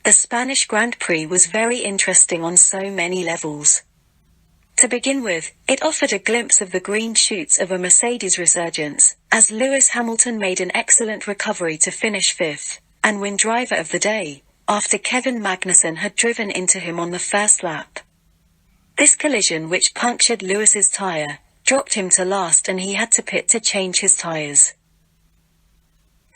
the Spanish Grand Prix was very interesting on so many levels. To begin with, it offered a glimpse of the green shoots of a Mercedes resurgence, as Lewis Hamilton made an excellent recovery to finish fifth, and win driver of the day, after Kevin Magnussen had driven into him on the first lap. This collision, which punctured Lewis's tyre, dropped him to last and he had to pit to change his tyres.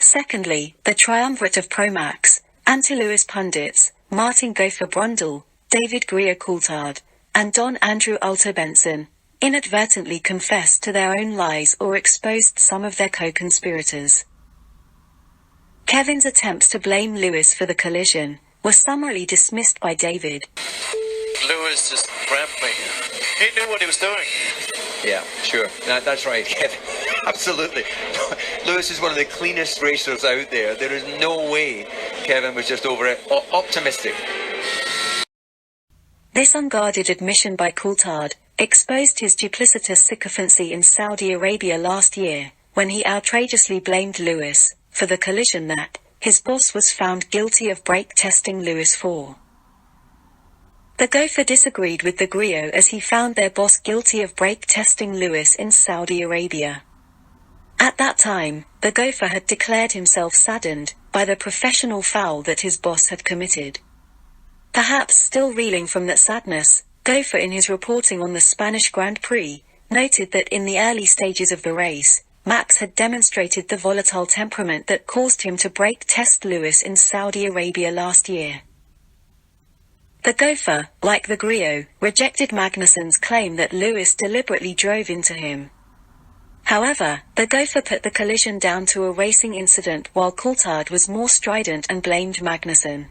Secondly, the triumvirate of Pro-Max, anti-Lewis pundits, Martin Gopher Brundle, David Grier-Coulthard, and Don Andrew Alter-Benson, inadvertently confessed to their own lies or exposed some of their co-conspirators. Kevin's attempts to blame Lewis for the collision were summarily dismissed by David. Lewis just grabbed me. He knew what he was doing. Yeah, sure. That's right, Kevin. Absolutely. Lewis is one of the cleanest racers out there. There is no way Kevin was just over it. Optimistic. This unguarded admission by Coulthard exposed his duplicitous sycophancy in Saudi Arabia last year, when he outrageously blamed Lewis for the collision that his boss was found guilty of brake testing Lewis for. The Gopher disagreed with the Griot as he found their boss guilty of brake testing Lewis in Saudi Arabia. At that time, the Gopher had declared himself saddened by the professional foul that his boss had committed. Perhaps still reeling from that sadness, Gopher in his reporting on the Spanish Grand Prix, noted that in the early stages of the race, Max had demonstrated the volatile temperament that caused him to brake test Lewis in Saudi Arabia last year. The Gopher, like the Griot, rejected Magnussen's claim that Lewis deliberately drove into him. However, the Gopher put the collision down to a racing incident while Coulthard was more strident and blamed Magnussen.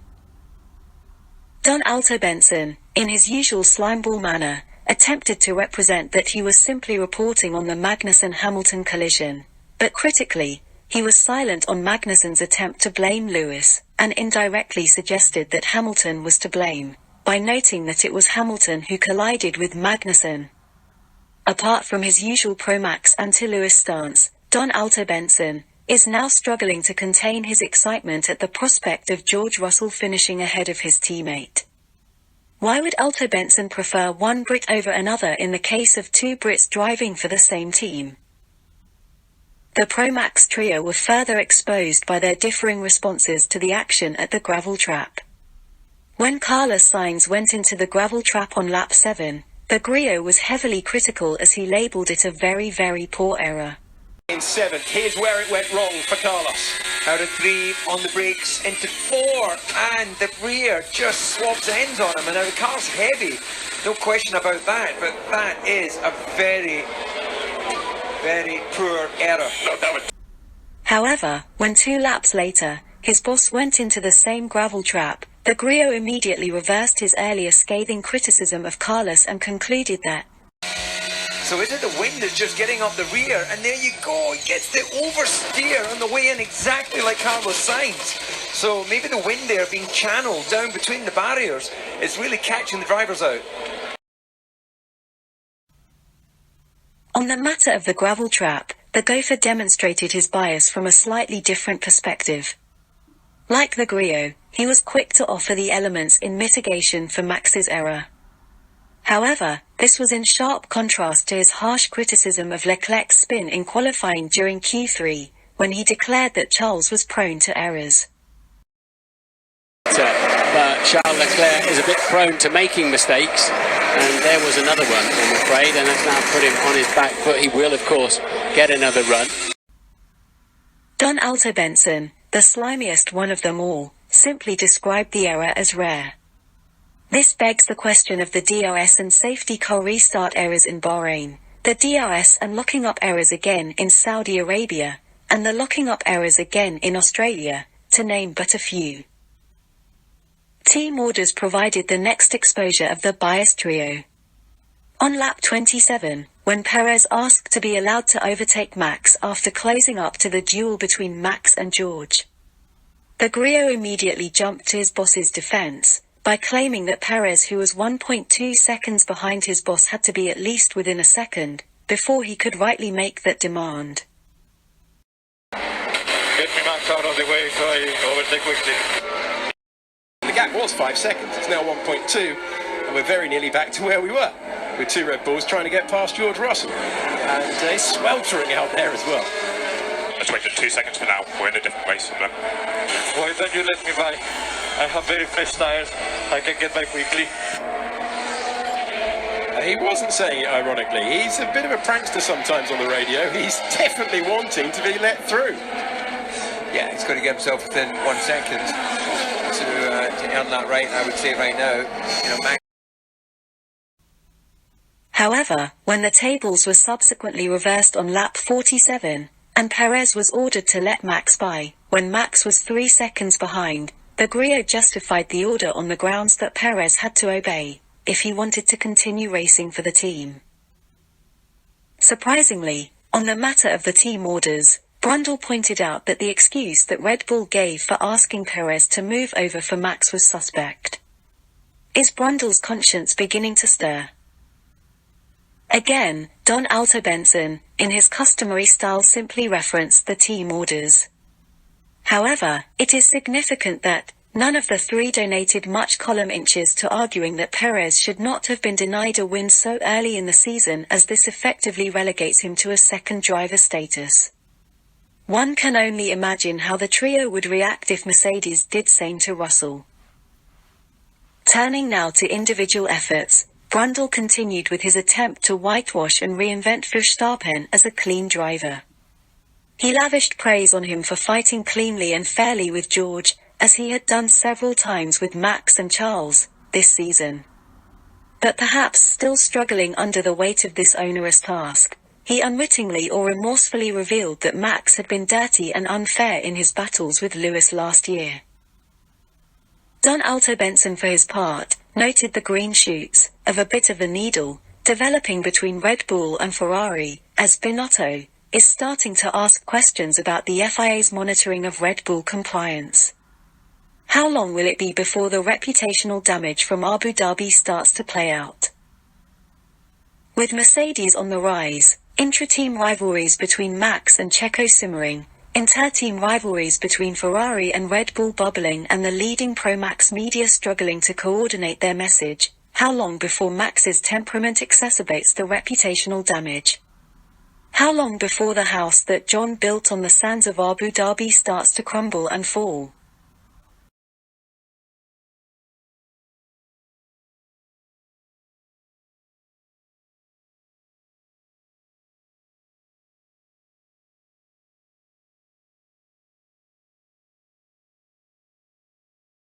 Don Alter-Benson, in his usual slimeball manner, attempted to represent that he was simply reporting on the Magnussen-Hamilton collision, but critically, he was silent on Magnussen's attempt to blame Lewis, and indirectly suggested that Hamilton was to blame, by noting that it was Hamilton who collided with Magnussen. Apart from his usual pro-Max anti-Lewis stance, Don Alter-Benson is now struggling to contain his excitement at the prospect of George Russell finishing ahead of his teammate. Why would Alter-Benson prefer one Brit over another in the case of two Brits driving for the same team? The Pro-Max trio were further exposed by their differing responses to the action at the gravel trap. When Carlos Sainz went into the gravel trap on lap 7, the Griot was heavily critical as he labelled it a very, very poor error. In 7th, here's where it went wrong for Carlos. Out of 3 on the brakes into 4, and the rear just swaps ends on him. And now the car's heavy, no question about that, but that is a very, very poor error. However, when 2 laps later, his boss went into the same gravel trap, the Griot immediately reversed his earlier scathing criticism of Carlos and concluded that, so is it the wind is just getting up the rear, and there you go, he gets the oversteer on the way in exactly like Carlos Sainz. So maybe the wind there being channeled down between the barriers is really catching the drivers out. On the matter of the gravel trap, the Gopher demonstrated his bias from a slightly different perspective. Like the Griot, he was quick to offer the elements in mitigation for Max's error. However, this was in sharp contrast to his harsh criticism of Leclerc's spin in qualifying during Q3, when he declared that Charles was prone to errors. Charles Leclerc is a bit prone to making mistakes, and there was another one, I'm afraid, and that's now put him on his back foot. He will, of course, get another run. Don Alter-Benson, the slimiest one of them all, simply described the error as rare. This begs the question of the DRS and safety car restart errors in Bahrain, the DRS and locking up errors again in Saudi Arabia, and the locking up errors again in Australia, to name but a few. Team orders provided the next exposure of the bias trio. On lap 27, when Perez asked to be allowed to overtake Max after closing up to the duel between Max and George, the Griot immediately jumped to his boss's defense, by claiming that Perez, who was 1.2 seconds behind his boss, had to be at least within a second, before he could rightly make that demand. Get me Max out of the way so I overtake quickly. The gap was 5 seconds. It's now 1.2, and we're very nearly back to where we were, with 2 Red Bulls trying to get past George Russell. And it's sweltering out there as well. Let's wait for 2 seconds for now. We're in a different race. Why don't you let me by? I have very fresh tires. I can get by quickly. He wasn't saying it ironically. He's a bit of a prankster sometimes on the radio. He's definitely wanting to be let through. Yeah, he's got to get himself within 1 second to earn that right. I would say right now, you know, Max. However, when the tables were subsequently reversed on lap 47, and Perez was ordered to let Max by, when Max was 3 seconds behind, the Grio justified the order on the grounds that Perez had to obey if he wanted to continue racing for the team. Surprisingly, on the matter of the team orders, Brundle pointed out that the excuse that Red Bull gave for asking Perez to move over for Max was suspect. Is Brundle's conscience beginning to stir? Again, Don Alto Benson, in his customary style, simply referenced the team orders. However, it is significant that none of the 3 donated much column inches to arguing that Perez should not have been denied a win so early in the season, as this effectively relegates him to a second driver status. One can only imagine how the trio would react if Mercedes did same to Russell. Turning now to individual efforts, Brundle continued with his attempt to whitewash and reinvent Verstappen as a clean driver. He lavished praise on him for fighting cleanly and fairly with George, as he had done several times with Max and Charles this season. But perhaps still struggling under the weight of this onerous task, he unwittingly or remorsefully revealed that Max had been dirty and unfair in his battles with Lewis last year. Don Alto Benson, for his part, noted the green shoots of a bit of a needle developing between Red Bull and Ferrari, as Binotto is starting to ask questions about the FIA's monitoring of Red Bull compliance. How long will it be before the reputational damage from Abu Dhabi starts to play out? With Mercedes on the rise, intra-team rivalries between Max and Checo simmering, inter-team rivalries between Ferrari and Red Bull bubbling, and the leading pro-Max media struggling to coordinate their message, how long before Max's temperament exacerbates the reputational damage? How long before the house that John built on the sands of Abu Dhabi starts to crumble and fall?